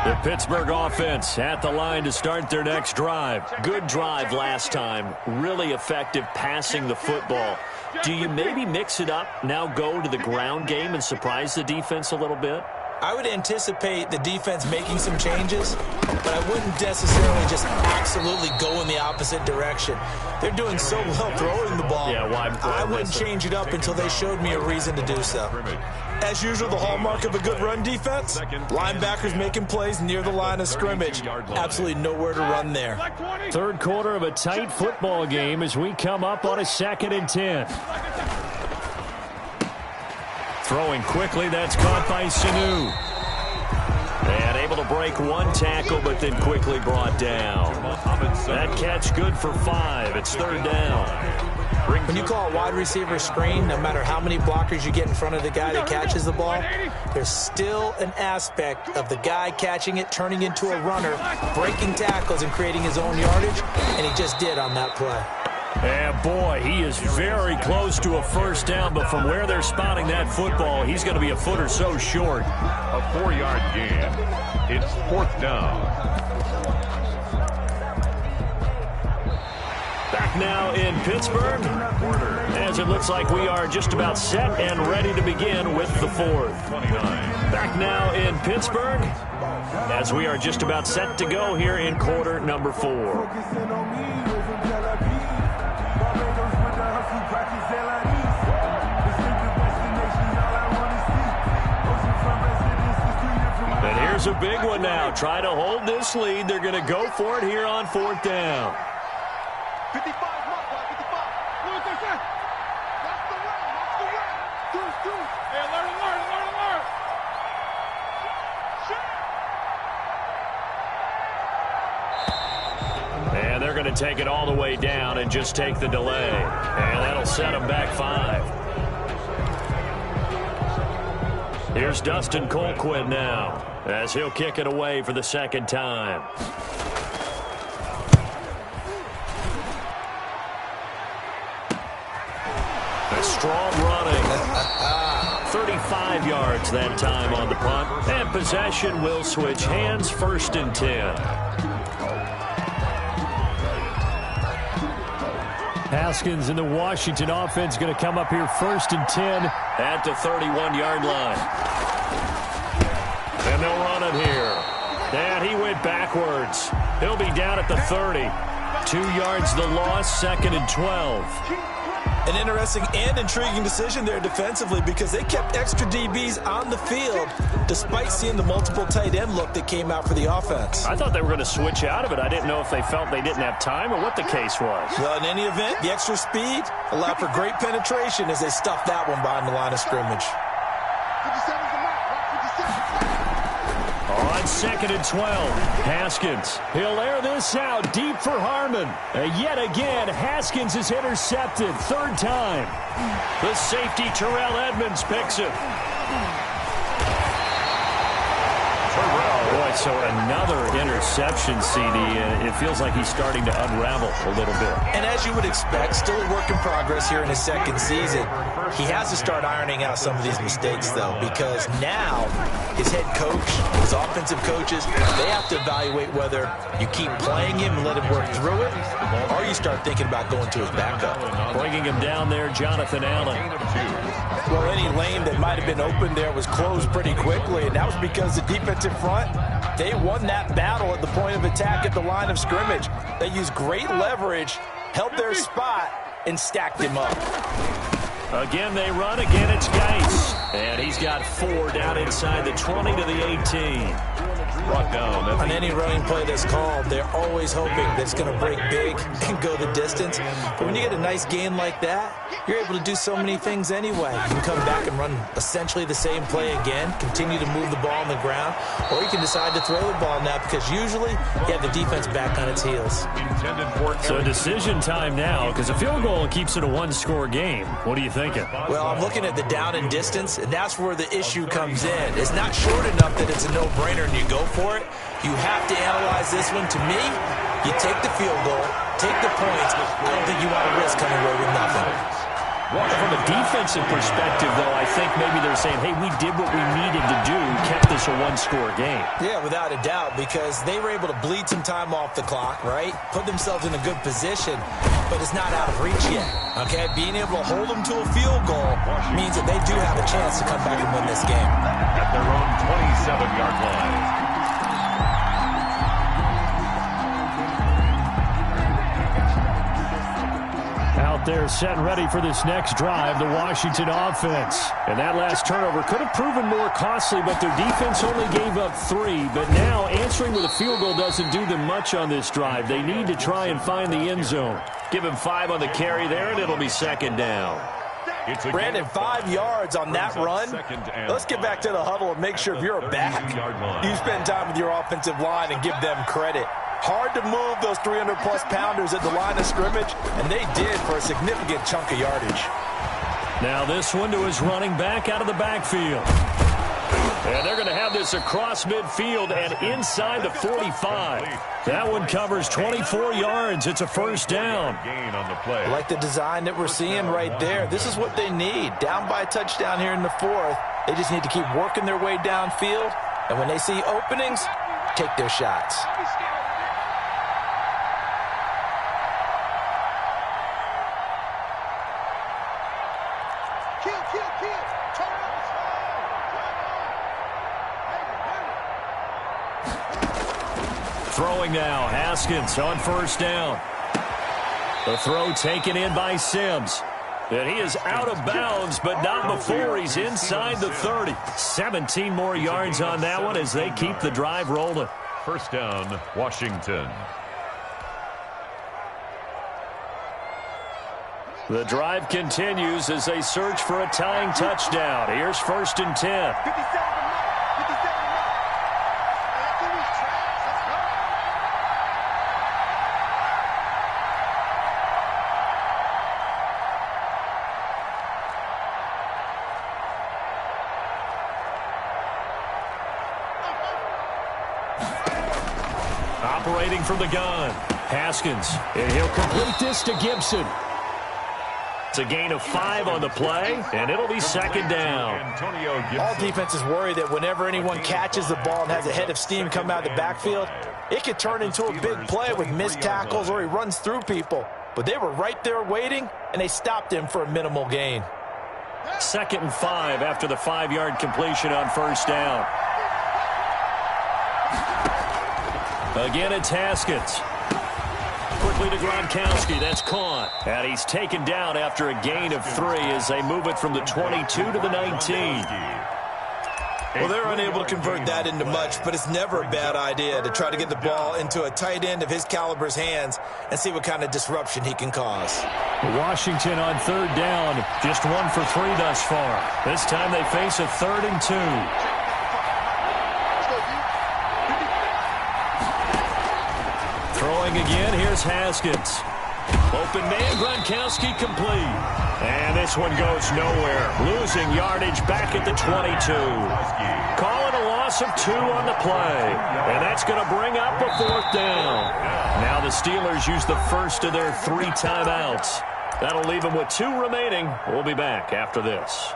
The Pittsburgh offense at the line to start their next drive. Good drive last time. Really effective passing the football. Do you maybe mix it up, now go to the ground game and surprise the defense a little bit?
I would anticipate the defense making some changes, but I wouldn't necessarily just absolutely go in the opposite direction. They're doing so well throwing the ball.
Yeah, why?
I wouldn't change it up until they showed me a reason to do so. As usual, the hallmark of a good run defense, linebackers making plays near the line of scrimmage. Absolutely nowhere to run there.
3rd quarter of a tight football game as we come up on a 2nd and 10. Throwing quickly, that's caught by Sanu. And able to break one tackle, but then quickly brought down. That catch good for 5. It's 3rd down.
When you call a wide receiver screen, no matter how many blockers you get in front of the guy that catches the ball, there's still an aspect of the guy catching it, turning into a runner, breaking tackles and creating his own yardage, and he just did on that play.
And boy, he is very close to a 1st down, but from where they're spotting that football, he's going to be a foot or so short.
A 4-yard gain. It's 4th down.
Back now in Pittsburgh, as it looks like we are just about set and ready to begin with the 4th.
29.
Back now in Pittsburgh, as we are just about set to go here in quarter number 4. Here's a big one now. Try to hold this lead. They're going to go for it here on 4th down.
55, 55. That's the way. Hey, learn.
And they're going to take it all the way down and just take the delay. And that'll set them back 5. Here's Dustin Colquitt now as he'll kick it away for the second time. A strong running. 35 yards that time on the punt. And possession will switch hands, 1st and 10. Haskins in the Washington offense going to come up here 1st and 10 at the 31-yard line. And they'll run it here. And he went backwards. He'll be down at the 30. 2 yards the loss, 2nd and 12.
An interesting and intriguing decision there defensively because they kept extra DBs on the field despite seeing the multiple tight end look that came out for the offense.
I thought they were going to switch out of it. I didn't know if they felt they didn't have time or what the case was.
Well, in any event, the extra speed allowed for great penetration as they stuffed that one behind the line of scrimmage.
On 2nd and 12, Haskins. He'll air this out deep for Harmon. Yet again, Haskins is intercepted. 3rd time. The safety, Terrell Edmonds, picks it. Boy, so another interception, CD. It feels like he's starting to unravel a little bit.
And as you would expect, still a work in progress here in his 2nd season. He has to start ironing out some of these mistakes, though, because now his head coach, his offensive coaches, they have to evaluate whether you keep playing him and let him work through it, or you start thinking about going to his backup.
Bringing him down there, Jonathan Allen.
Well, any lane that might have been open there was closed pretty quickly, and that was because the defensive front, they won that battle at the point of attack at the line of scrimmage. They used great leverage, held their spot, and stacked him up.
Again, they run. Again, it's Geis. And he's got 4 down inside the 20 to the 18. Brought down.
On any running play that's called, they're always hoping that it's going to break big and go the distance. But when you get a nice gain like that, you're able to do so many things anyway. You can come back and run essentially the same play again, continue to move the ball on the ground, or you can decide to throw the ball now because usually you have the defense back on its heels.
So decision time now because a field goal keeps it a 1-score game. What are you thinking?
Well, I'm looking at the down and distance, and that's where the issue comes in. It's not short enough that it's a no-brainer and you go for it. You have to analyze this one. To me, you take the field goal, take the points. I don't think you want to risk coming away with nothing.
Well, from a defensive perspective, though, I think maybe they're saying, hey, we did what we needed to do, kept this a 1-score game.
Yeah, without a doubt, because they were able to bleed some time off the clock, right? Put themselves in a good position, but it's not out of reach yet, okay? Being able to hold them to a field goal means that they do have a chance to come back and win this game.
At their own 27-yard line.
Out there set and ready for this next drive, the Washington offense. And that last turnover could have proven more costly, but their defense only gave up 3. But now answering with a field goal doesn't do them much on this drive. They need to try and find the end zone. Give him 5 on the carry there, and it'll be 2nd down.
Brandon, 5 yards on that run. Let's get back to the huddle and make sure if you're back, you spend time with your offensive line and give them credit. Hard to move those 300-plus pounders at the line of scrimmage, and they did for a significant chunk of yardage.
Now this one to his running back out of the backfield. And they're going to have this across midfield and inside the 45. That one covers 24 yards. It's a 1st down.
Gain on the play.
I like the design that we're seeing right there. This is what they need. Down by a touchdown here in the 4th. They just need to keep working their way downfield. And when they see openings, take their shots.
Throwing now, Haskins on 1st down. The throw taken in by Sims. And he is out of bounds, but not before he's inside the 30. 17 more yards on that one as they keep the drive rolling.
First down, Washington.
The drive continues as they search for a tying touchdown. Here's 1st and 10.
57.
Operating from the gun, Haskins, and he'll complete this to Gibson. It's a gain of 5 on the play, and it'll be 2nd down.
All defenses worry that whenever anyone catches the ball and has a head of steam come out of the backfield, it could turn into a big play with missed tackles or he runs through people. But they were right there waiting, and they stopped him for a minimal gain.
2nd and 5 after the 5-yard completion on 1st down. Again, it's Haskins. Quickly to Gronkowski. That's caught. And he's taken down after a gain of 3 as they move it from the 22 to the 19.
Well, they're unable to convert that into much, but it's never a bad idea to try to get the ball into a tight end of his caliber's hands and see what kind of disruption he can cause.
Washington on 3rd down. Just 1 for 3 thus far. This time they face a 3rd and 2. Throwing again, here's Haskins. Open man, Gronkowski complete. And this one goes nowhere. Losing yardage back at the 22. Calling a loss of 2 on the play. And that's going to bring up a 4th down. Now the Steelers use the first of their 3 timeouts. That'll leave them with 2 remaining. We'll be back after this.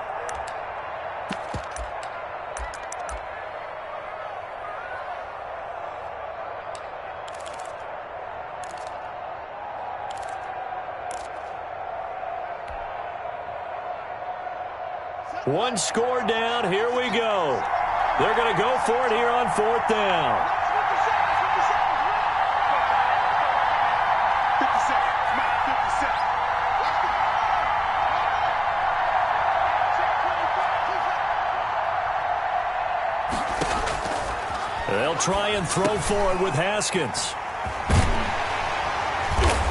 One score down. Here we go. They're going to go for it here on 4th down. 57. They'll try and throw for it with Haskins.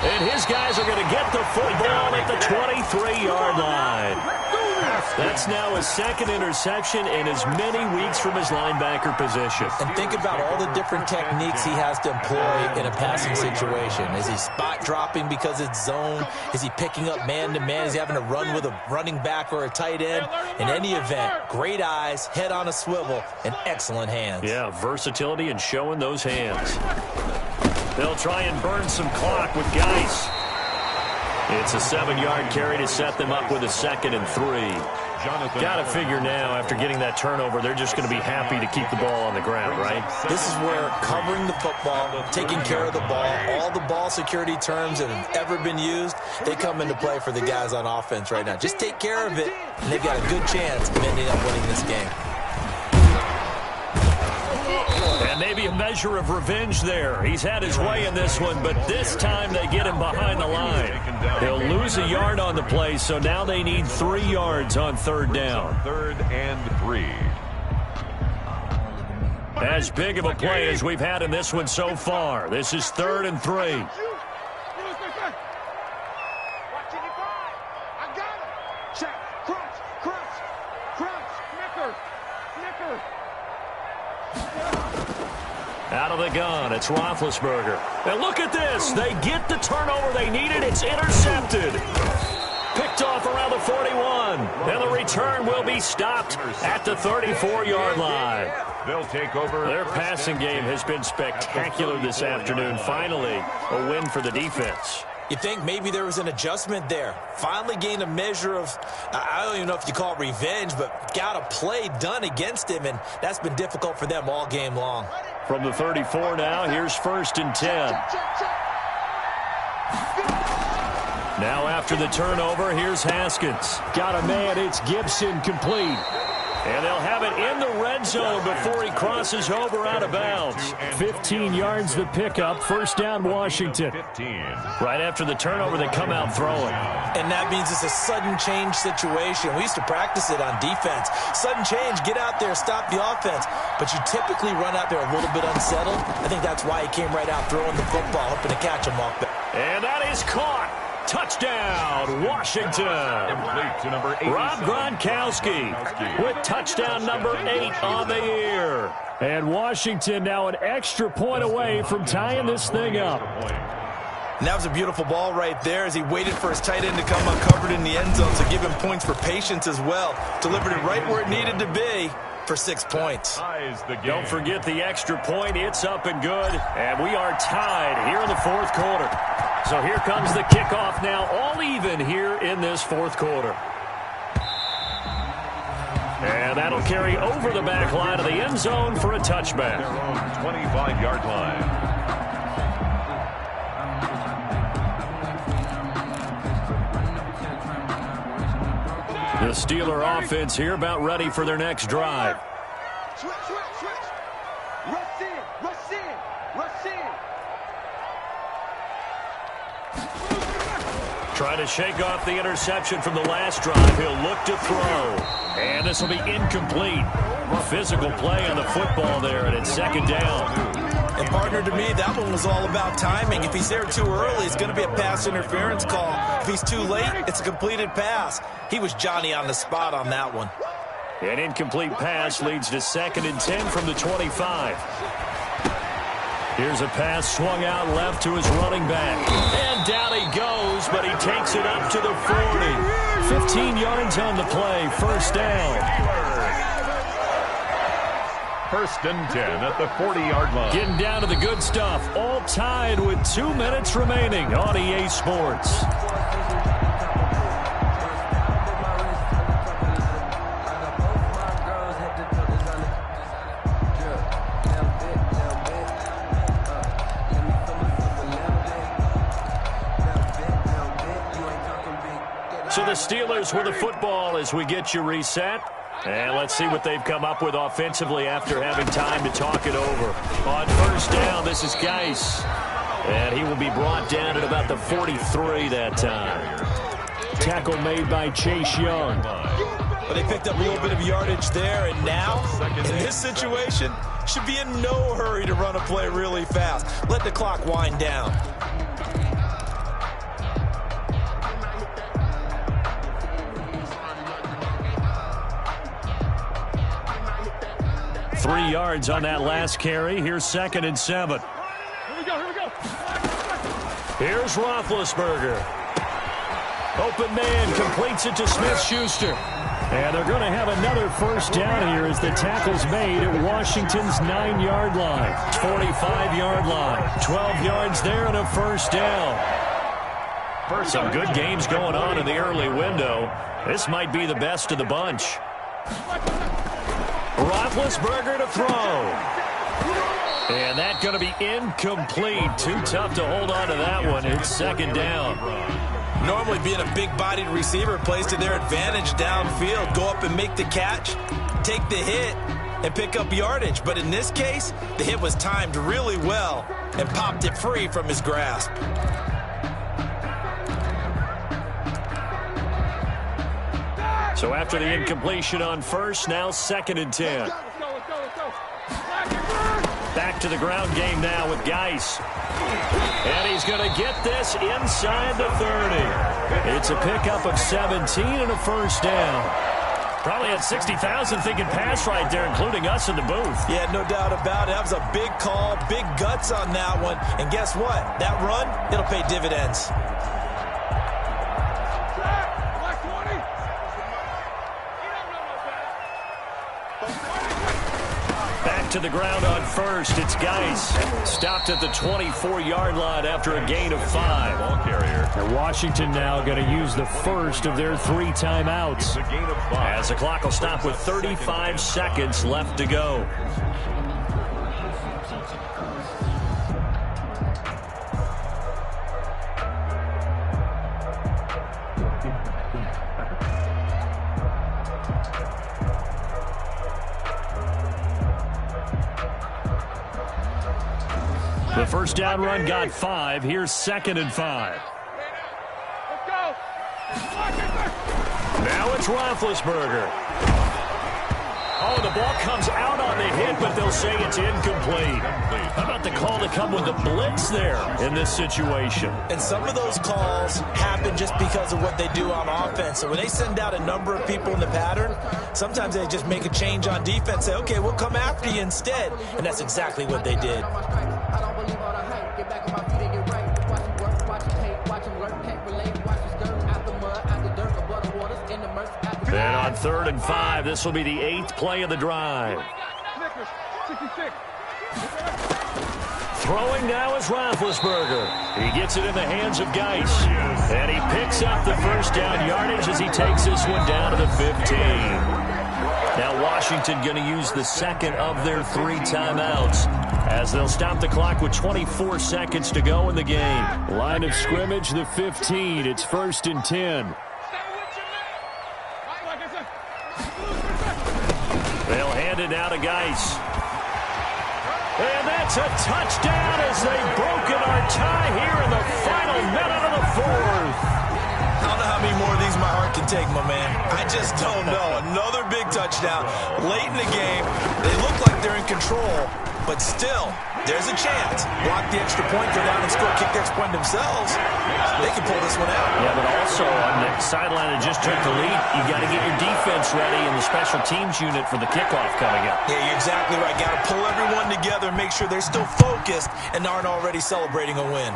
And his guys are going to get the football at the 23-yard line. That's now his 2nd interception in as many weeks from his linebacker position.
And think about all the different techniques he has to employ in a passing situation. Is he spot dropping because it's zone? Is he picking up man-to-man? Is he having to run with a running back or a tight end? In any event, great eyes, head on a swivel, and excellent hands.
Yeah, versatility and showing those hands. They'll try and burn some clock with Geis. It's a 7-yard carry to set them up with a 2nd and 3. Got to figure now, after getting that turnover, they're just going to be happy to keep the ball on the ground, right?
This is where covering the football, taking care of the ball, all the ball security terms that have ever been used, they come into play for the guys on offense right now. Just take care of it, and they've got a good chance of ending up winning this game.
And maybe a measure of revenge there. He's had his way in this one, but this time they get him behind the line. He'll lose a yard on the play, so now they need 3 yards on 3rd down.
3rd and 3.
As big of a play as we've had in this one so far. This is 3rd and 3. Out of the gun, it's Roethlisberger. And look at this. They get the turnover they needed. It's intercepted. Picked off around the 41. And the return will be stopped at the 34-yard line.
They'll take over.
Their passing game has been spectacular this afternoon. Finally, a win for the defense.
You think maybe there was an adjustment there. Finally gained a measure of, I don't even know if you call it revenge, but got a play done against him, and that's been difficult for them all game long.
From the 34 now, here's 1st and 10. Now after the turnover, here's Haskins. Got a man, it's Gibson complete. And they'll have it in the red zone before he crosses over out of bounds.
15 yards the pickup. First down, Washington.
Right after the turnover, they come out throwing.
And that means it's a sudden change situation. We used to practice it on defense. Sudden change, get out there, stop the offense. But you typically run out there a little bit unsettled. I think that's why he came right out throwing the football, hoping to catch him off there.
And that is caught. Touchdown, Washington.
To number 87.
Rob Gronkowski with touchdown number 8 on the year.
And Washington now an extra point away from tying this thing up.
And that was a beautiful ball right there as he waited for his tight end to come uncovered in the end zone to give him points for patience as well. Delivered it right where it needed to be for 6 points.
Don't forget the extra point. It's up and good. And we are tied here in the fourth quarter. So here comes the kickoff now, all even here in this fourth quarter. And that'll carry over the back line of the end zone for a touchback.
Their own 25-yard line.
The Steeler offense here about ready for their next drive.
Switch. Rush in.
Trying to shake off the interception from the last drive. He'll look to throw. And this will be incomplete. Physical play on the football there, and it's second down.
And partner, to me, that one was all about timing. If he's there too early, it's going to be a pass interference call. If he's too late, it's a completed pass. He was Johnny on the spot on that one.
An incomplete pass leads to 2nd and 10 from the 25. Here's a pass swung out left to his running back. And down he goes, but he takes it up to the 40. 15 yards on the play, first down.
First and 10 at the 40-yard line.
Getting down to the good stuff, all tied with 2 minutes remaining on EA Sports. So the Steelers with the football as we get you reset. And let's see what they've come up with offensively after having time to talk it over. On first down, this is Geis. And he will be brought down at about the 43 that time.
Tackle made by Chase Young.
But they picked up a little bit of yardage there, and now, in this situation, should be in no hurry to run a play really fast. Let the clock wind down.
Three yards on that last carry. Here's 2nd and 7.
Here we go.
Here's Roethlisberger. Open man completes it to Smith-Schuster.
And they're going to have another first down here as the tackle's made at Washington's 9-yard line.
45-yard line. 12 yards there and a first down. Some good games going on in the early window. This might be the best of the bunch. Roethlisberger to throw. And that's going to be incomplete. Too tough to hold on to that one. It's second down.
Normally being a big-bodied receiver plays to their advantage downfield. Go up and make the catch, take the hit, and pick up yardage. But in this case, the hit was timed really well and popped it free from his grasp.
So after the incompletion on first, now 2nd and 10.
Let's go.
Back to the ground game now with Geis. And he's going to get this inside the 30. It's a pickup of 17 and a first down. Probably had 60,000 thinking pass right there, including us in the booth.
Yeah, no doubt about it. That was a big call, big guts on that one. And guess what? That run, it'll pay dividends.
Back to the ground on first. It's Geis. Stopped at the 24-yard line after a gain of 5.
Ball carrier.
And Washington now going to use the first of their 3 timeouts.
A gain of 5.
As the clock will stop with 35 seconds left to go.
The first down run got 5. Here's 2nd and 5.
Let's go.
Now it's Roethlisberger. Oh, the ball comes out on the hit, but they'll say it's incomplete. How about the call to come with the blitz there in this situation?
And some of those calls happen just because of what they do on offense. So when they send out a number of people in the pattern, sometimes they just make a change on defense, say, okay, we'll come after you instead. And that's exactly what they did.
And on 3rd and 5, this will be the 8th play of the drive.
66.
Throwing now is Roethlisberger. He gets it in the hands of Geis. And he picks up the first down yardage as he takes this one down to the 15. Now Washington going to use the second of their 3 timeouts as they'll stop the clock with 24 seconds to go in the game. Line of scrimmage, the 15. It's 1st and 10. They'll hand it now to Geis. And that's a touchdown as they've broken our tie here in the final minute of the 4th.
I don't know how many more of these my heart can take, my man. I just don't know. Another big touchdown late in the game. They look like they're in control, but still, there's a chance. Block the extra point, go down and score, kick the extra point themselves. They can pull this one out.
Yeah, but also on the sideline that just took the lead, you got to get your defense ready and the special teams unit for the kickoff coming up.
Yeah, you're exactly right. Got to pull everyone together and make sure they're still focused and aren't already celebrating a win.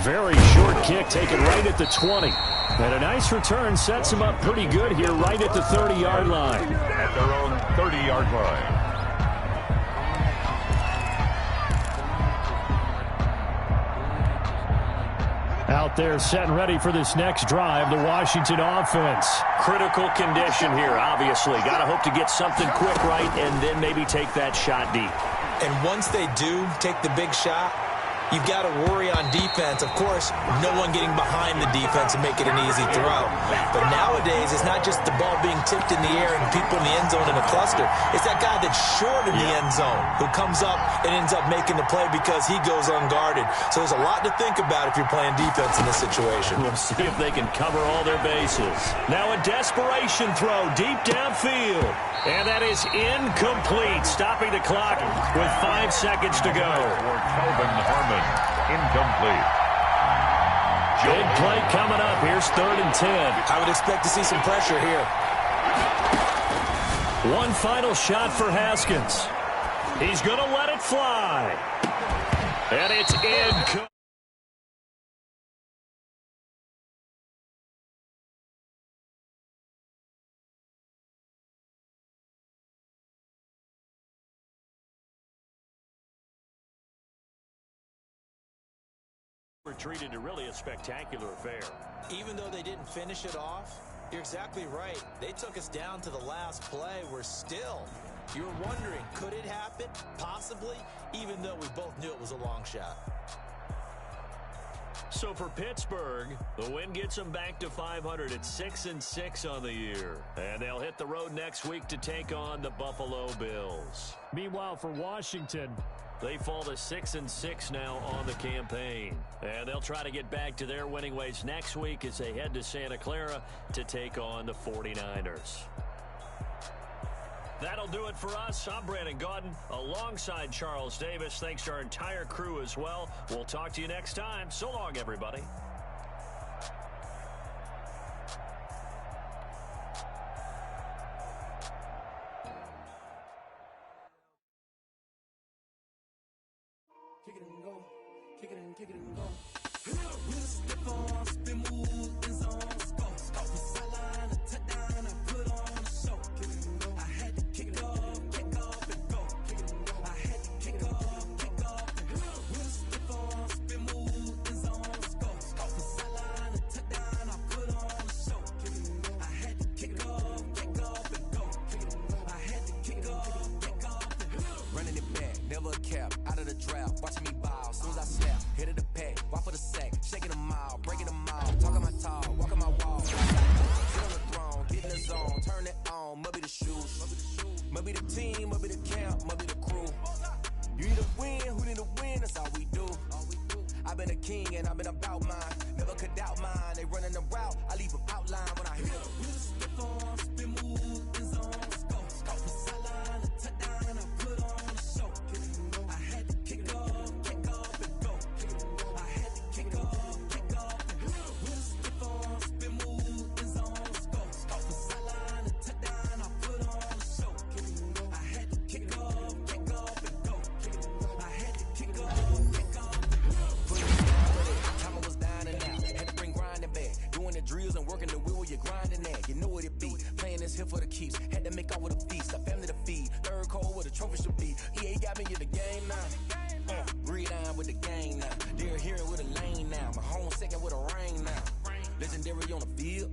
Very short kick taken right at the 20. And a nice return sets him up pretty good here right at the 30-yard line.
At their own 30-yard line.
Out there set and ready for this next drive, the Washington offense.
Critical condition here, obviously. Got to hope to get something quick right and then maybe take that shot deep.
And once they do take the big shot, you've got to worry on defense. Of course, no one getting behind the defense and make it an easy throw. But nowadays, it's not just the ball being tipped in the air and people in the end zone in a cluster. It's that guy that's short in the end zone who comes up and ends up making the play because he goes unguarded. So there's a lot to think about if you're playing defense in this situation.
We'll see if they can cover all their bases. Now a desperation throw deep downfield. And that is incomplete, stopping the clock with 5 seconds to go.
For Calvin Harmon, incomplete.
Big play coming up. Here's 3rd and 10.
I would expect to see some pressure here.
One final shot for Haskins. He's going to let it fly. And it's incomplete. Treated to really a spectacular affair.
Even though they didn't finish it off, you're exactly right. They took us down to the last play. We're still, you're wondering, could it happen? Possibly, even though we both knew it was a long shot.
So for Pittsburgh, the win gets them back to 500 at 6-6 on the year. And they'll hit the road next week to take on the Buffalo Bills.
Meanwhile, for Washington,
they fall to 6-6 now on the campaign. And they'll try to get back to their winning ways next week as they head to Santa Clara to take on the 49ers. That'll do it for us. I'm Brandon Gaudin alongside Charles Davis. Thanks to our entire crew as well. We'll talk to you next time. So long, everybody.
Kick it and go. Kick it and kick it and go. With a stiff on, spin move, in zone, go. Off the sideline, a touchdown, I put on a show. Kick it and go. I had to kick off and go. Kick it and go. I had to kick off and go. With a stiff on, spin move, in zone, go. Off the sideline, a touchdown, I put on a show. Kick it and go. I had to kick off and go. Kick it and go. I had to kick off and go. Running it back, never a cap, out of the draft, watching me ball, soon as I snap, hit of the pack, walk for the sack, shaking them out, breaking them out, talking my talk, walking my wall, sit on the throne, get in the zone, turn it on, must be the shoes, must be the team, must be the camp, must be the crew, You need a win, who need a win? That's all we do. I've been a king and I've been about mine. Never could doubt mine. They running the route, I leave them outline when I hit them. We just stiff on, spin move, in zone, go. Off the sideline, a touchdown, I put on a show. I had to kick off and go. I had to kick off and go. We just stiff on, spin move, in zone, go. Off the sideline, a touchdown, I put on a show. I had to kick off and go. I had to kick off and go. Time I was down and out, had to bring grinding back. Doing the drills and working the wheel where you're grinding at. You know what it be, playing this here for the keeps. Had to make out with a feast, a family to feed. Third cold where the trophy should be. EA got me in the game now. Read on with the game now. They're hearing with a lane now. My home second with a rain now. Legendary on the field,